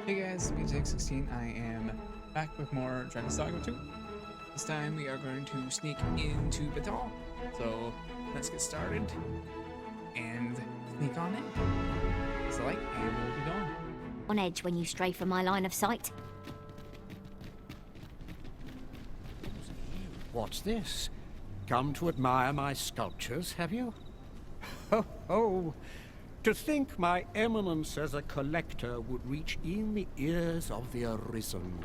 Hey guys, BJ16. I am back with more Dogma 2. This time we are going to sneak into Batal. So let's get started and sneak on in. It's the light and we'll be gone. On edge when you stray from my line of sight. What's this? Come to admire my sculptures, have you? Ho ho! To think my eminence as a collector would reach in the ears of the arisen.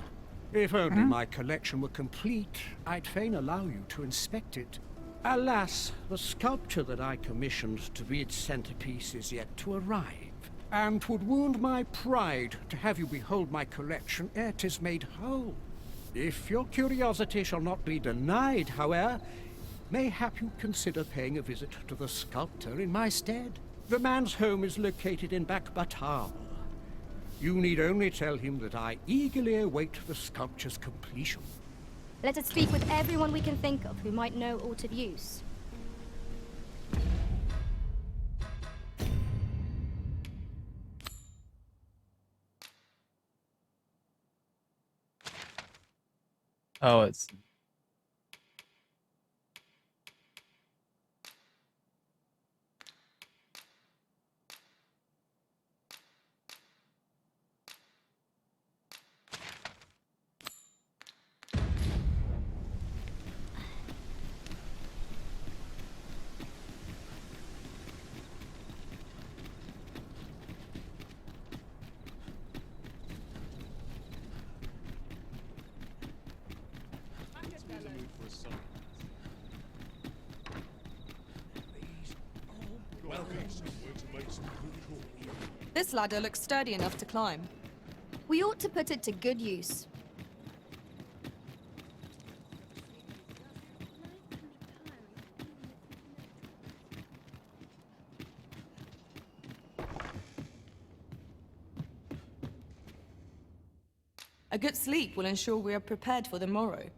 If only my collection were complete, I'd fain allow you to inspect it. Alas, the sculpture that I commissioned to be its centerpiece is yet to arrive, and 'twould wound my pride to have you behold my collection ere 'tis made whole. If your curiosity shall not be denied, however, mayhap you consider paying a visit to the sculptor in my stead. The man's home is located in Batal. You need only tell him that I eagerly await the sculpture's completion. Let us speak with everyone we can think of who might know aught of use. Oh, it's... This ladder looks sturdy enough to climb. We ought to put it to good use. A good sleep will ensure we are prepared for the morrow.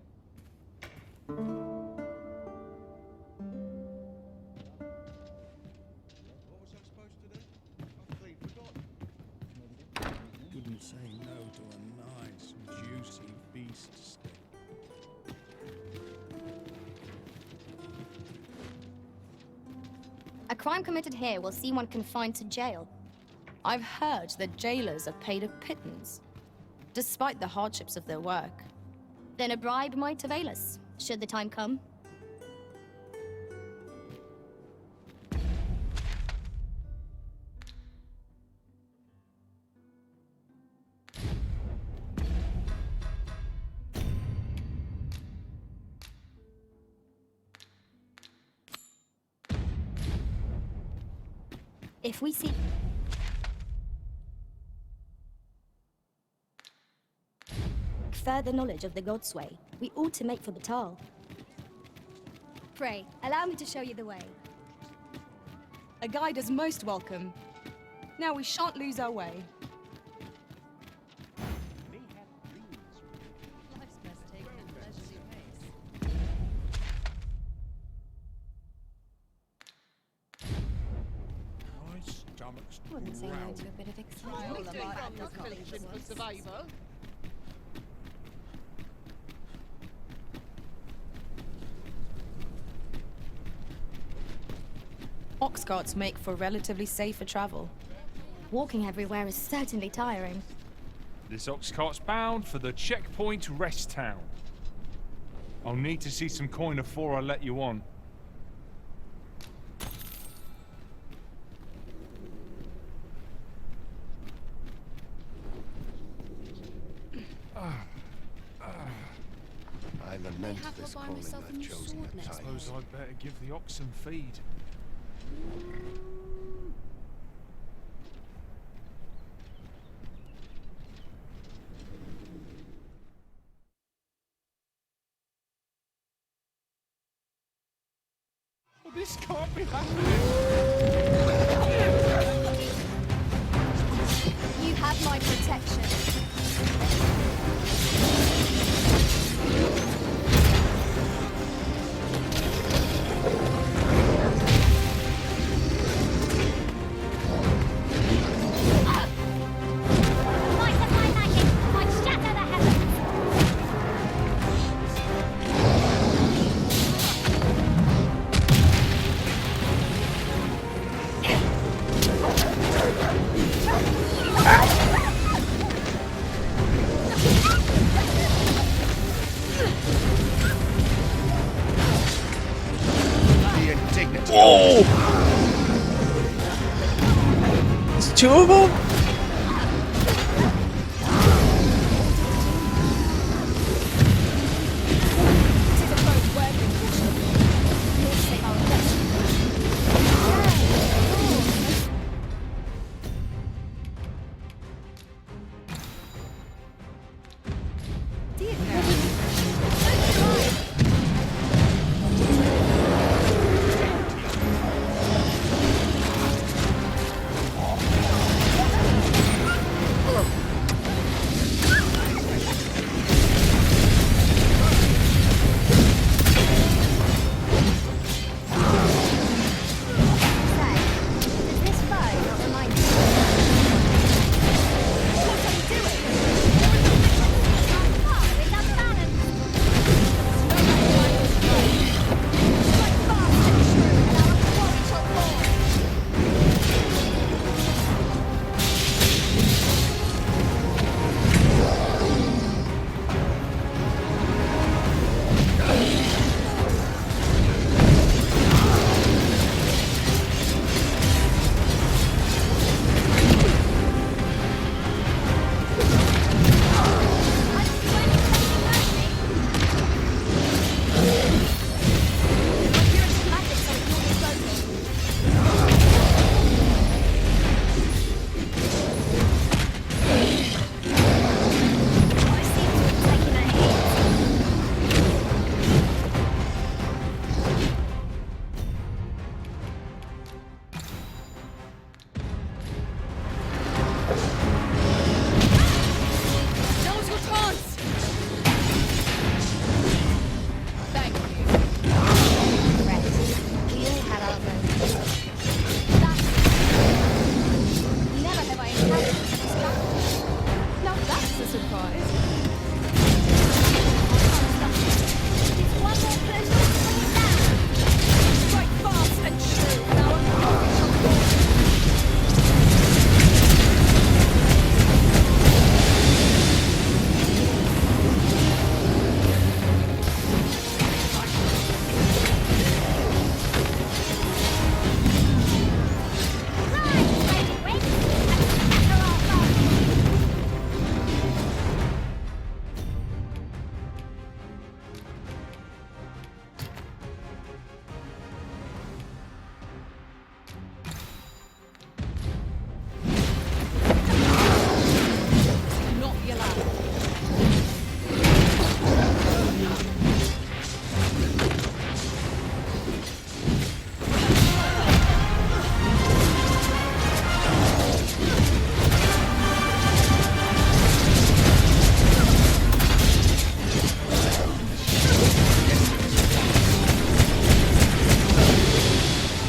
Couldn't say no to a nice, juicy beast steak. A crime committed here will see one confined to jail. I've heard that jailers are paid a pittance, despite the hardships of their work. Then a bribe might avail us, should the time come. If we see... further knowledge of the God's way, we ought to make for Batal. Pray, allow me to show you the way. A guide is most welcome. Now we shan't lose our way. My stomach's Wouldn't say no growling. to a bit of excitement. Ox carts make for relatively safer travel. Walking everywhere is certainly tiring. This ox cart's bound for the checkpoint rest town. I'll need to see some coin before I let you on. I lament this calling I've chosen at times. Suppose I'd better give the ox some feed. This can't be happening! You have my protection. Fight the fight two of them?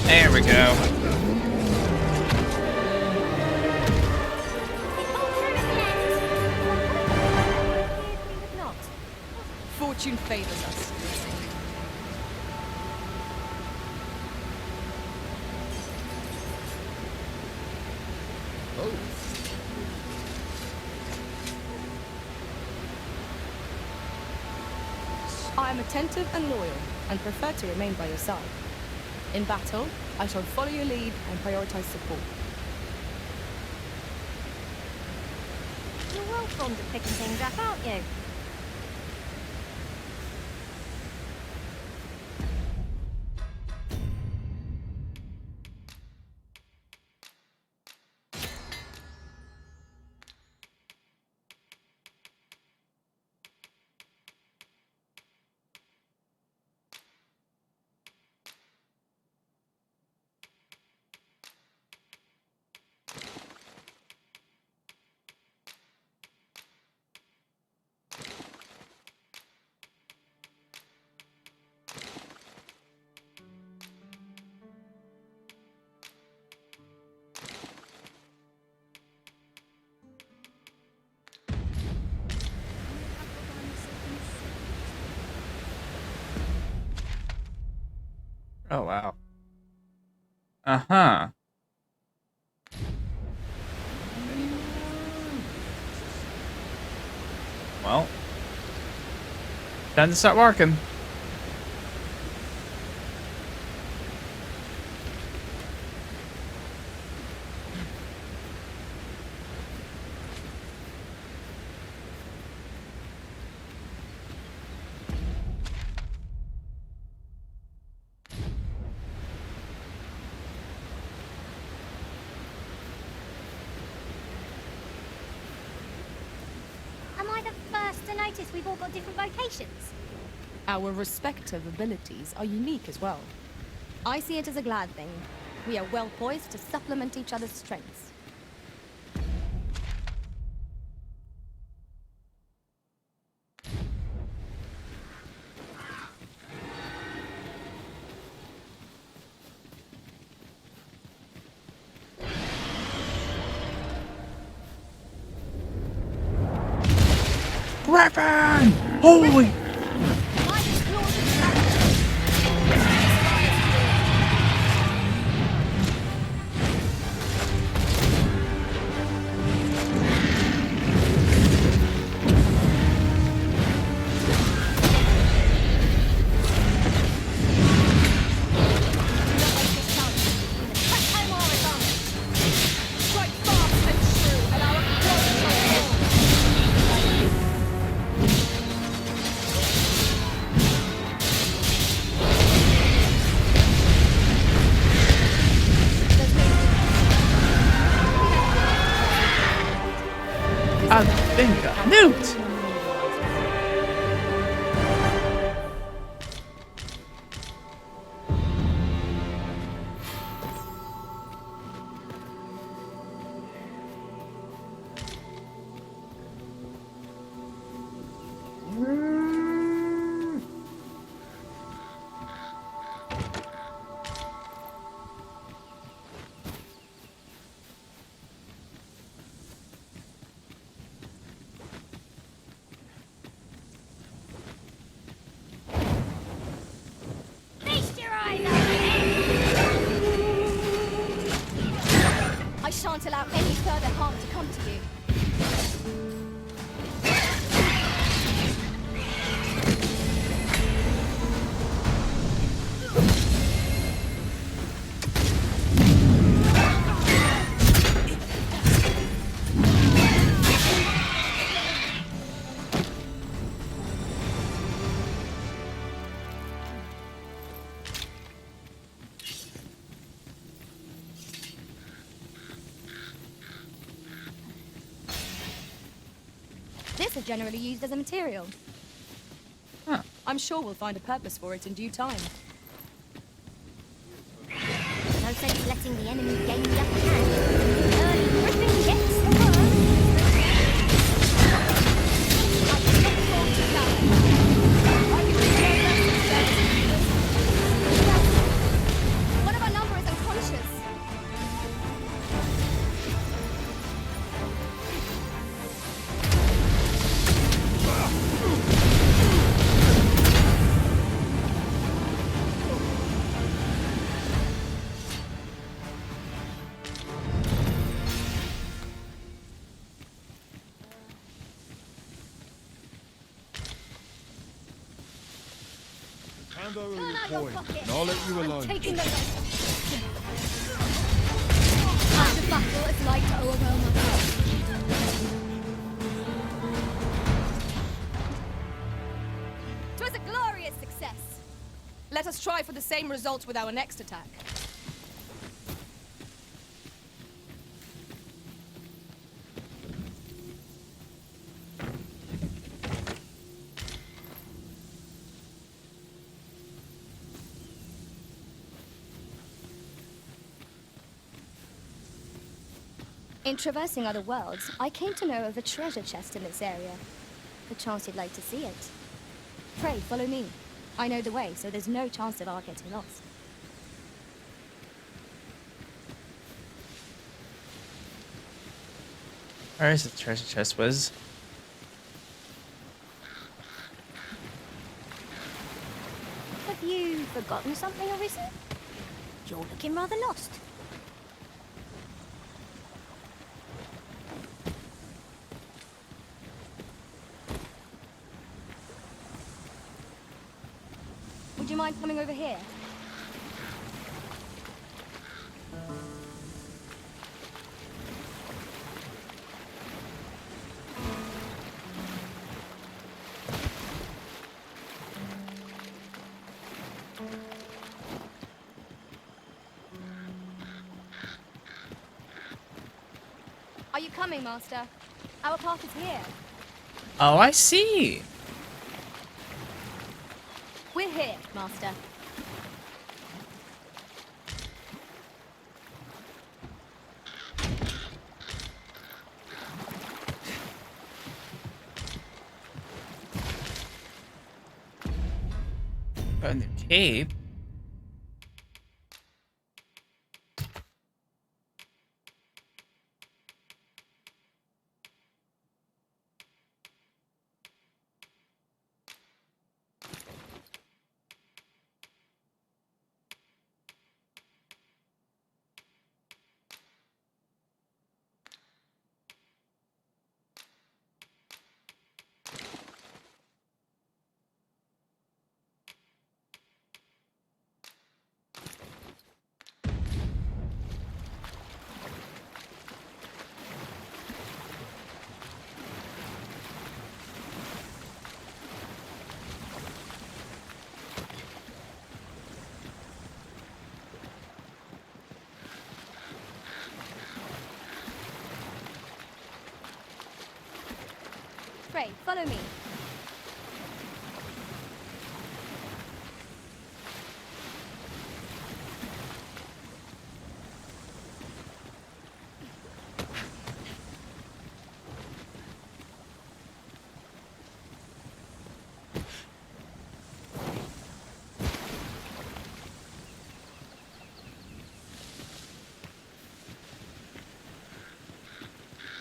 There we go. Fortune favors us. I am attentive and loyal, and prefer to remain by your side. In battle, I shall follow your lead and prioritize support. You're well fond of picking things up, aren't you? Oh, wow. Uh-huh. Well. Time to start working. noticed we've all got different vocations? Our respective abilities are unique as well. I see it as a glad thing. We are well poised to supplement each other's strengths. Griffin! Holy! I think I knew it! Feast your eyes on I shan't allow any further harm to come to you. This is generally used as a material. I'm sure we'll find a purpose for it in due time. No sense letting the enemy gain the upper hand. Early Griffin gets the word. I can look forward to that. I can see no mercy. One of our number is unconscious. Hand over Turn your out your coin, pocket. and I'll let you alone. Taking the After battle, it's like to overwhelm us. Twas a glorious success. Let us try for the same result with our next attack. In traversing other worlds, I came to know of a treasure chest in this area. Perchance you'd like to see it. Pray, follow me. I know the way, so there's no chance of our getting lost. Where is the treasure chest, Wiz? Have you forgotten something, Arisen? You're looking rather lost. Would you mind coming over here? Are you coming, Master? Our path is here. Oh, I see. We're here, Master. But in the cave. Pray, follow me.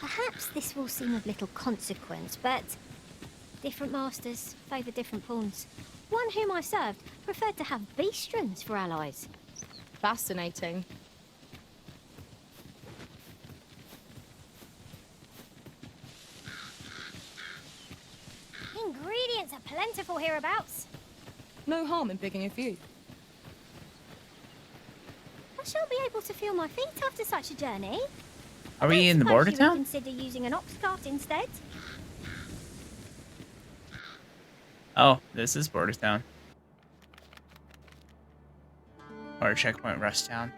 Perhaps this will seem of little consequence, but different masters favour different pawns. One whom I served preferred to have beastrons for allies. Fascinating. Ingredients are plentiful hereabouts. No harm in picking a few. I shan't be able to feel my feet after such a journey. Are we in the Suppose border you would town? consider using an ox cart instead. Oh, this is border town. Or checkpoint rest town.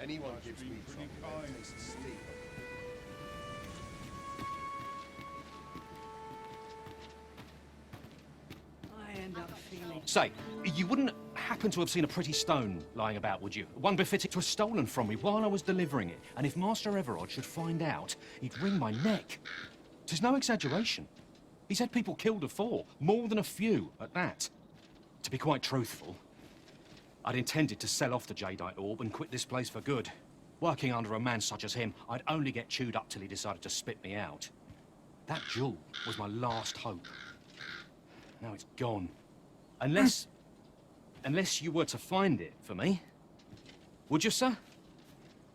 Anyone gives me trouble, they taste steel. Say, you wouldn't happen to have seen a pretty stone lying about, would you? One befitting to have stolen from me while I was delivering it. And if Master Everard should find out, he'd wring my neck. 'Tis no exaggeration. He said people killed afore, more than a few at that. To be quite truthful, I'd intended to sell off the jadeite orb and quit this place for good. Working under a man such as him, I'd only get chewed up till he decided to spit me out. That jewel was my last hope. Now it's gone. Unless you were to find it for me. Would you, sir?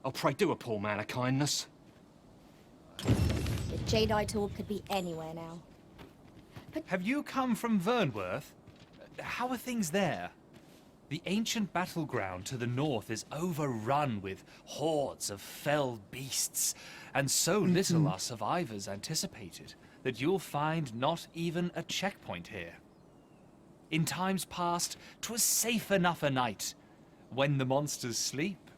Oh, pray do a poor man a kindness. The jadeite orb could be anywhere now. Have you come from Vernworth? How are things there? The ancient battleground to the north is overrun with hordes of fell beasts, and so little are survivors anticipated that you'll find not even a checkpoint here. In times past, 'twas safe enough a night, when the monsters sleep,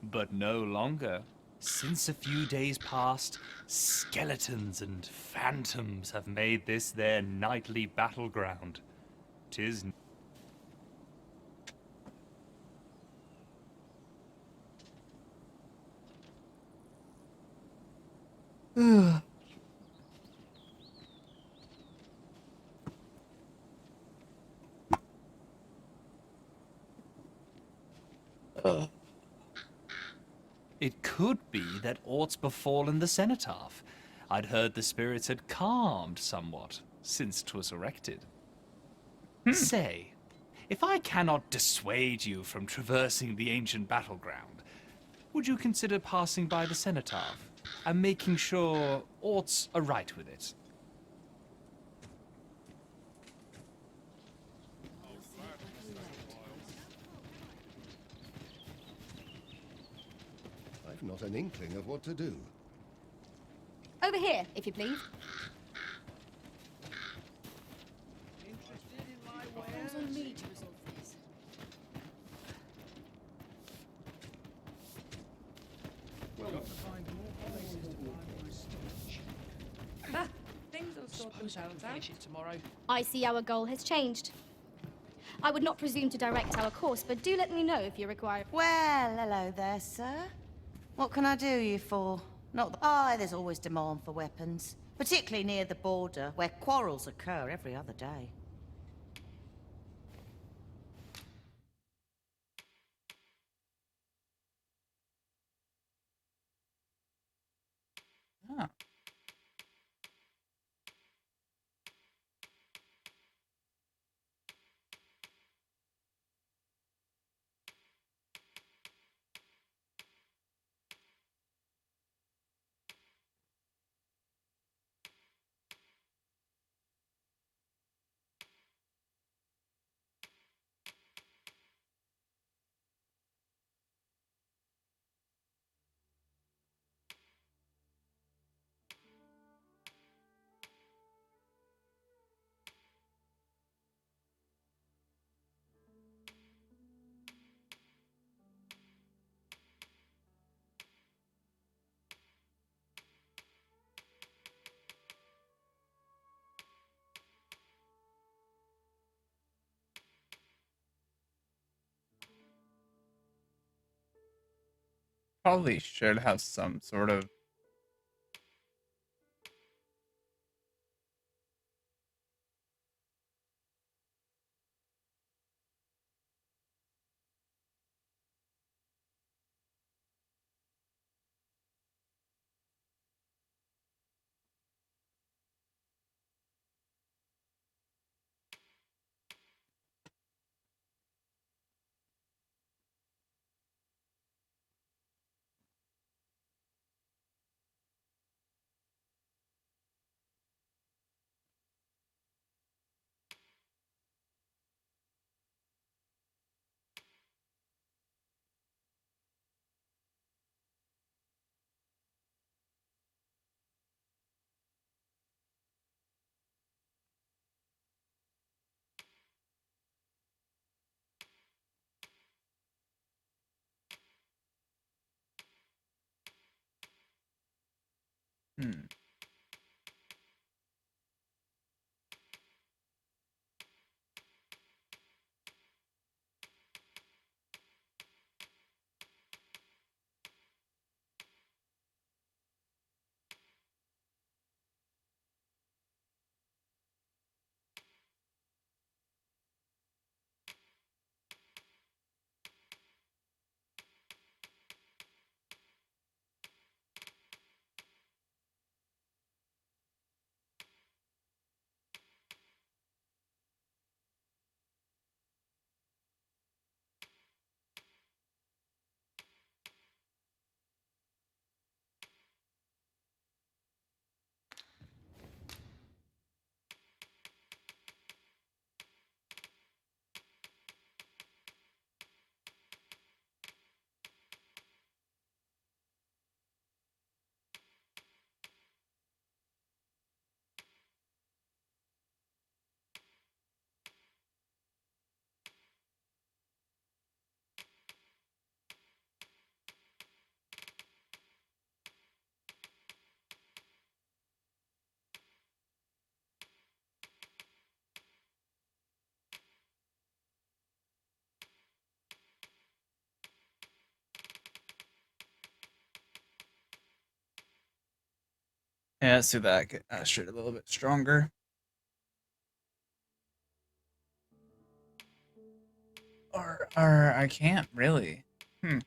but no longer. Since a few days past, skeletons and phantoms have made this their nightly battleground. 'Tis It could be that aught's befallen the cenotaph. I'd heard the spirits had calmed somewhat since 'twas erected. Say, if I cannot dissuade you from traversing the ancient battleground, would you consider passing by the cenotaph and making sure aught's aright with it? I've not an inkling of what to do. Over here, if you please. Falls on me to resolve this. Finish it tomorrow. I see our goal has changed. I would not presume to direct our course, but do let me know if you require... Well, hello there, sir. What can I do you for? Not... Ah, there's always demand for weapons. Particularly near the border, where quarrels occur every other day. Ah. Probably should have some sort of hmm. Yeah, let's do that. Get Astrid a little bit stronger. Or I can't really. Hmm.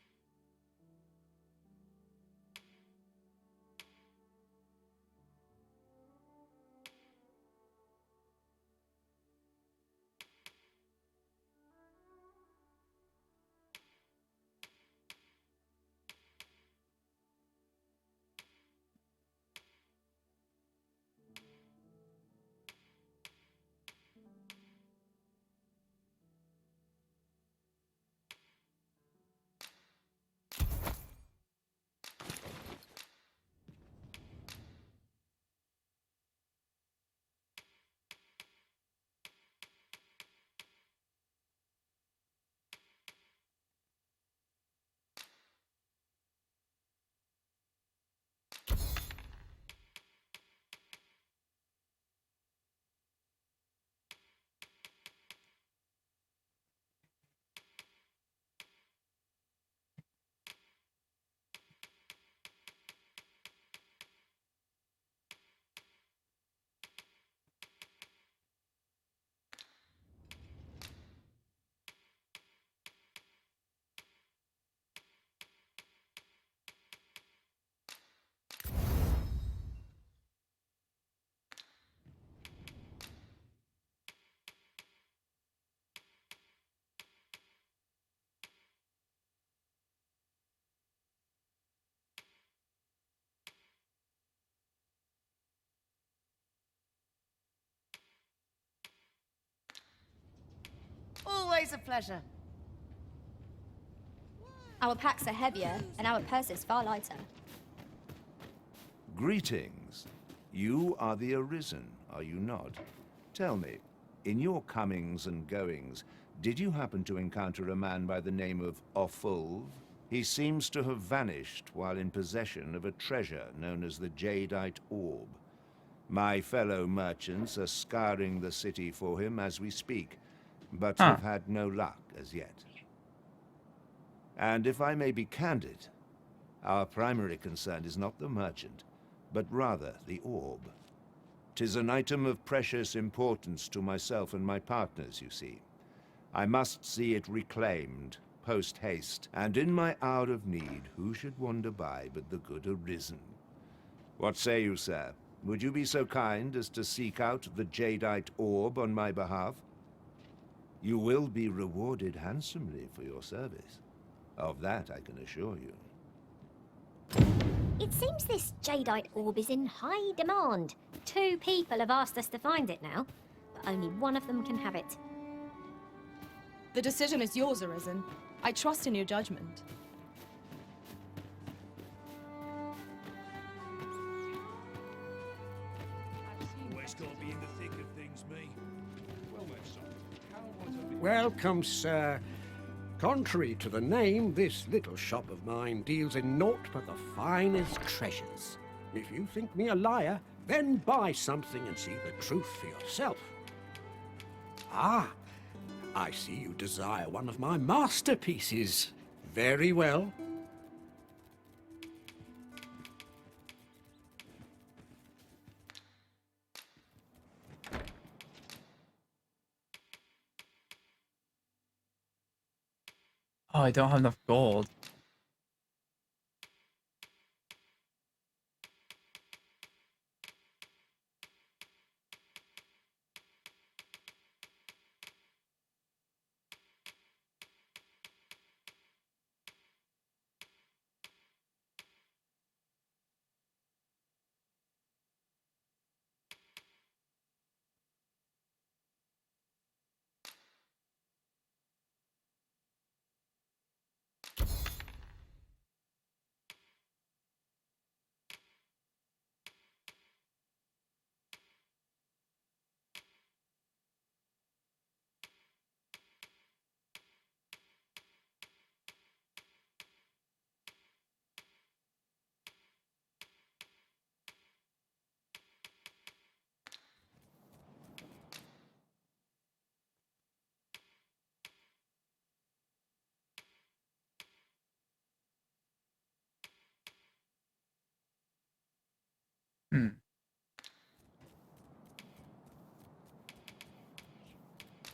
Always a pleasure. Our packs are heavier, and our purses far lighter. Greetings. You are the Arisen, are you not? Tell me, in your comings and goings, did you happen to encounter a man by the name of Offulv? He seems to have vanished while in possession of a treasure known as the Jadeite Orb. My fellow merchants are scouring the city for him as we speak, but have had no luck as yet. And if I may be candid, our primary concern is not the merchant, but rather the orb. 'Tis an item of precious importance to myself and my partners, you see. I must see it reclaimed, post-haste, and in my hour of need, who should wander by but the good Arisen? What say you, sir? Would you be so kind as to seek out the Jadeite Orb on my behalf? You will be rewarded handsomely for your service. Of that I can assure you. It seems this Jadeite orb is in high demand. 2 people have asked us to find it now, but only one of them can have it. The decision is yours, Arisen. I trust in your judgment. Always got to be in the thick of things, me. Well met, son. How might I be... Welcome, sir. Contrary to the name, this little shop of mine deals in naught but the finest treasures. If you think me a liar, then buy something and see the truth for yourself. Ah, I see you desire one of my masterpieces. Very well. Oh, I don't have enough gold.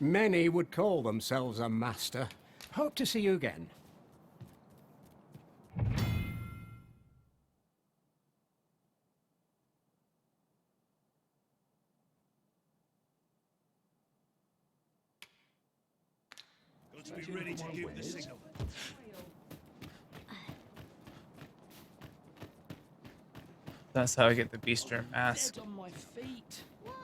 Many would call themselves a master. Hope to see you again. Got to be ready to give the signal. That's how I get the bestiar mask. Dead on my feet. Why?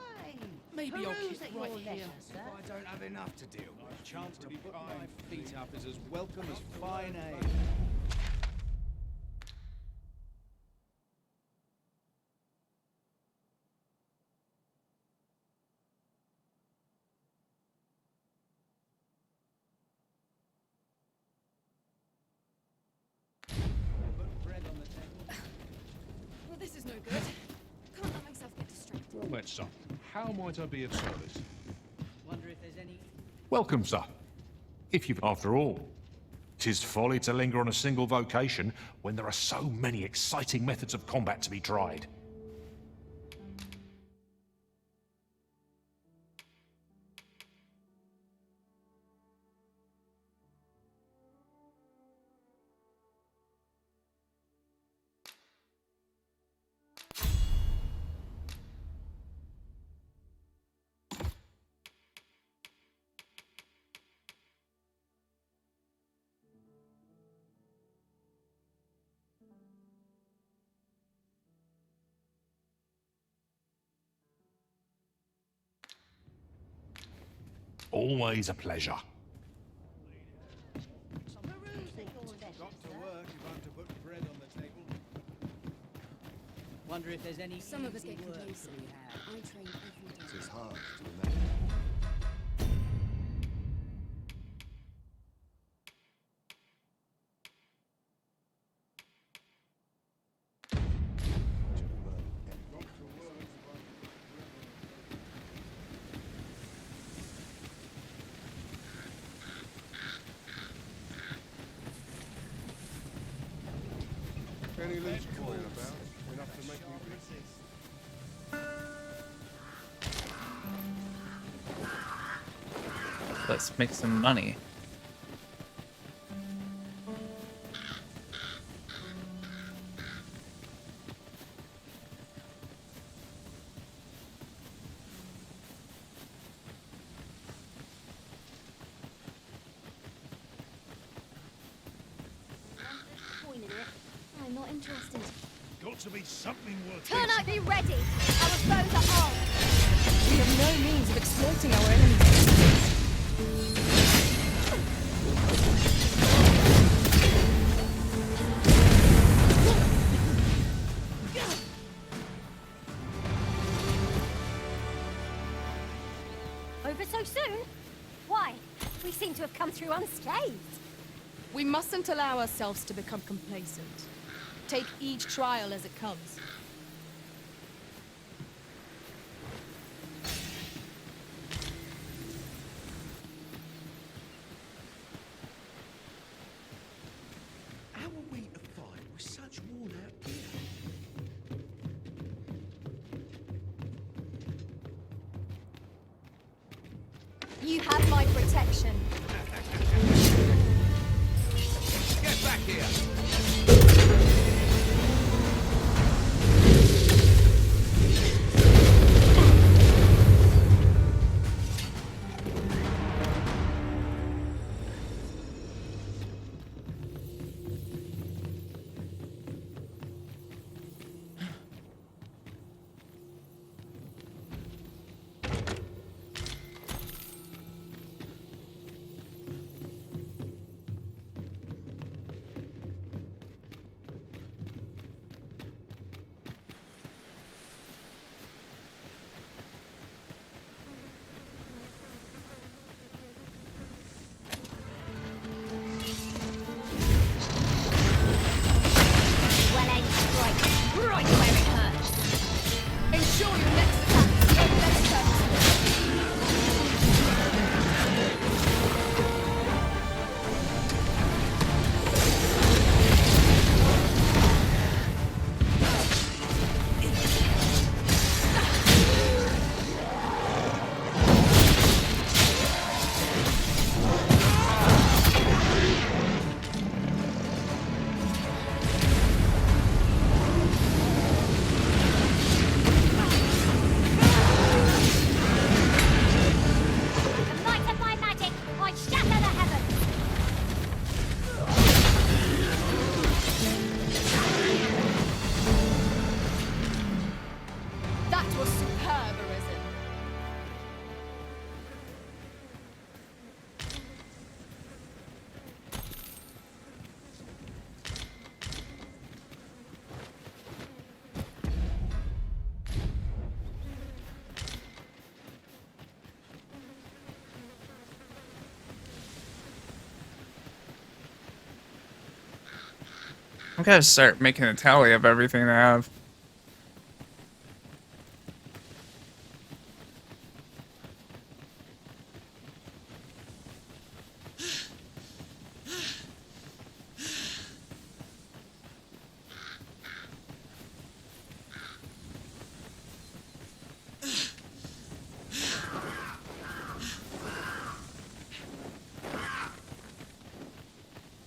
Maybe I'll Peruse keep at right your here. leisure, sir. I don't have enough to deal with. A chance to put my feet up is as welcome as fine ale. Well, this is no good. Can't let myself get distracted. Well met, son. How might I be of service? Wonder if there's any... Welcome, sir. If you've... After all, 'tis folly to linger on a single vocation when there are so many exciting methods of combat to be tried. Always a pleasure. Wonder if there's any Some of us easy get work complacent. we have. I train every day. It's hard to imagine. Any loose coin about? Enough to make me rich? Let's make some money. I'm not interested. Got to be something worth Turn chasing. out, be ready! Our foes are armed! We have no means of exploiting our enemies. Over so soon? Why? We seem to have come through unscathed. We mustn't allow ourselves to become complacent. Take each trial as it comes. How are we to fight with such worn out gear? You have my protection. Get back here! Well aimed strike, right where it hurts. Ensure your next attack is no less purposeful. The might of my magic, I shatter the heavens. That was superb, Arisen. I'm gonna start making a tally of everything I have.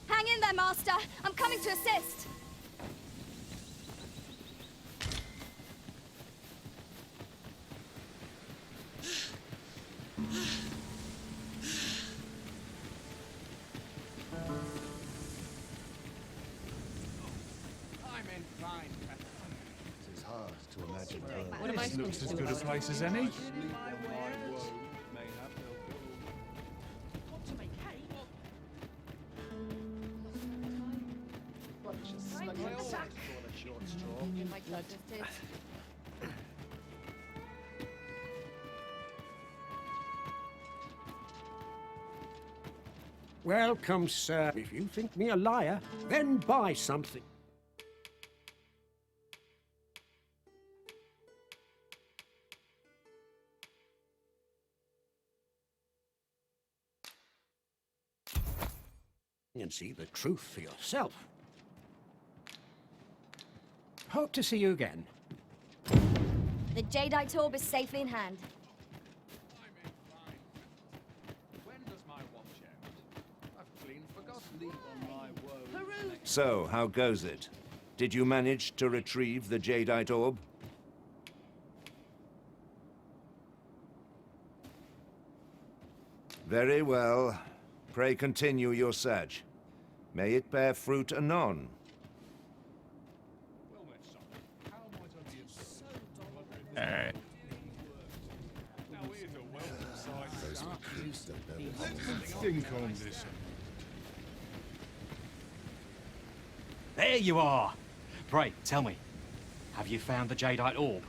Hang in there, Master. I'm coming to assist. I'm in fine. It's hard to imagine. What am I supposed to do? Looks as good a place as any. straw. In my blood. Welcome, sir. If you think me a liar, then buy something. And see the truth for yourself. Hope to see you again. The Jadeite orb is safely in hand. When does my watch end? I've clean forgotten. Sleep on my woe. So, how goes it? Did you manage to retrieve the Jadeite orb? Very well. Pray continue your search. May it bear fruit anon. Well met, son. How might I be of service? Alright. Now here's a welcome sight. Those accused of Let's think on this. There you are! Pray, tell me, have you found the Jadeite orb?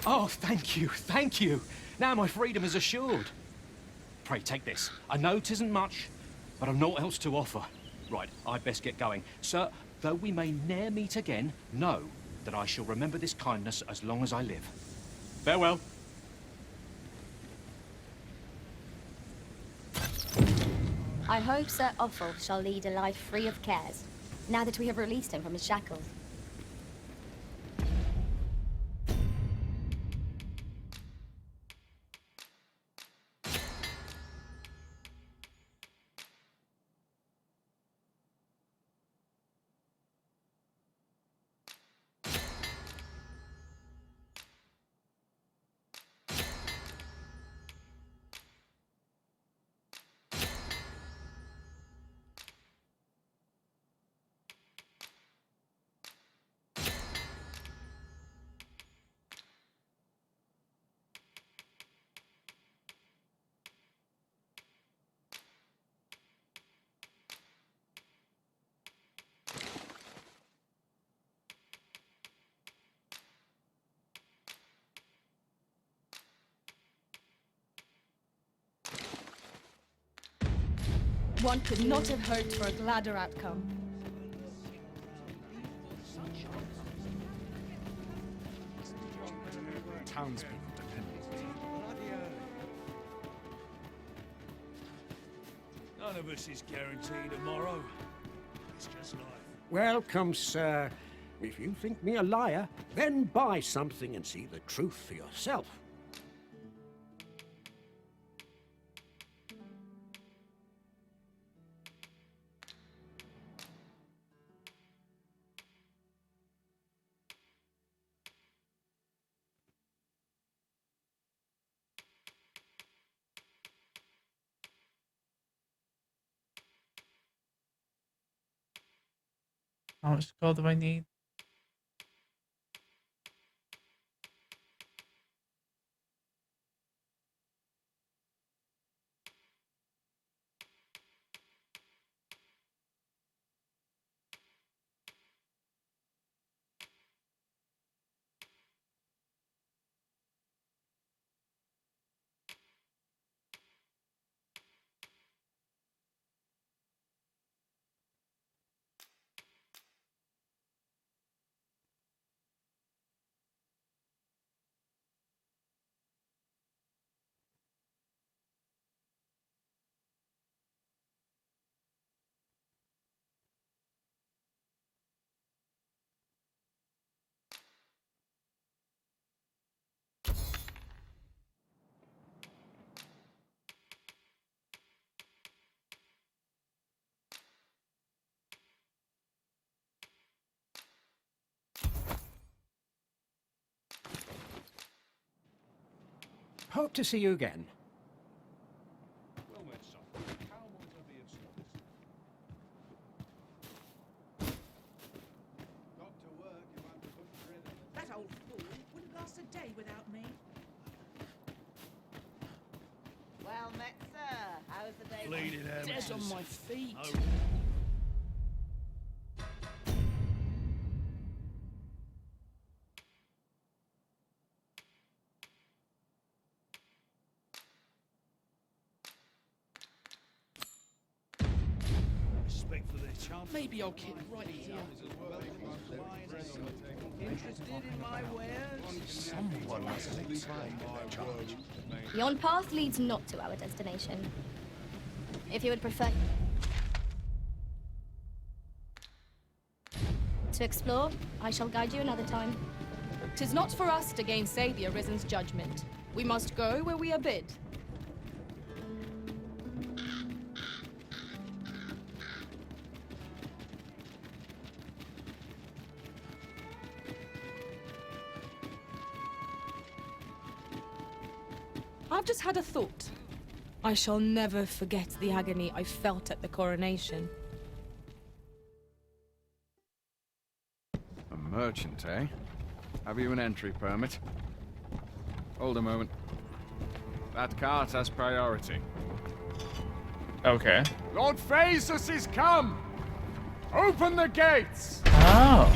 Oh, thank you, thank you! Now my freedom is assured. Pray, take this. I know 'tisn't much, but I've naught else to offer. Right, I'd best get going. Sir, though we may ne'er meet again, know that I shall remember this kindness as long as I live. Farewell. I hope Sir Offal shall lead a life free of cares, now that we have released him from his shackles. One could not have hoped for a gladder outcome. Townspeople depend None of us is guaranteed tomorrow. It's just life. Welcome, sir. If you think me a liar, then buy something and see the truth for yourself. How much gold do I need? Hope to see you again. Well met, son. How might I be of service? Got to work if I'm to put bread on the That old fool wouldn't last a day without me. Well met, sir. How was the day. Bleeding Dead on my feet. Respect for their chance. Maybe I'll keep right here. Interested in my wares? Someone must have explained their charge. Yon path leads not to our destination. If you would prefer to explore, I shall guide you another time. 'Tis not for us to gainsay the Arisen's judgment. We must go where we are bid. I've just had a thought. I shall never forget the agony I felt at the coronation. A merchant, eh? Have you an entry permit? Hold a moment. That cart has priority. Okay. Lord Phaesus is come! Open the gates! Oh.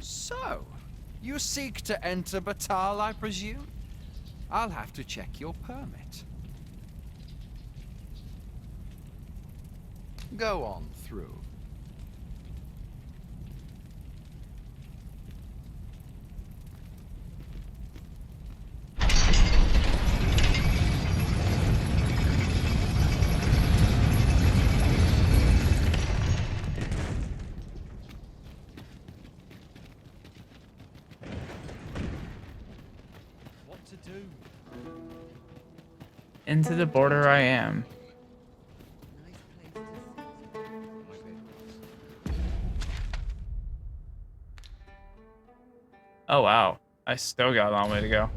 So, you seek to enter Batal, I presume? I'll have to check your permit. Go on through. What to do? Into the border I am. Oh wow, I still got a long way to go.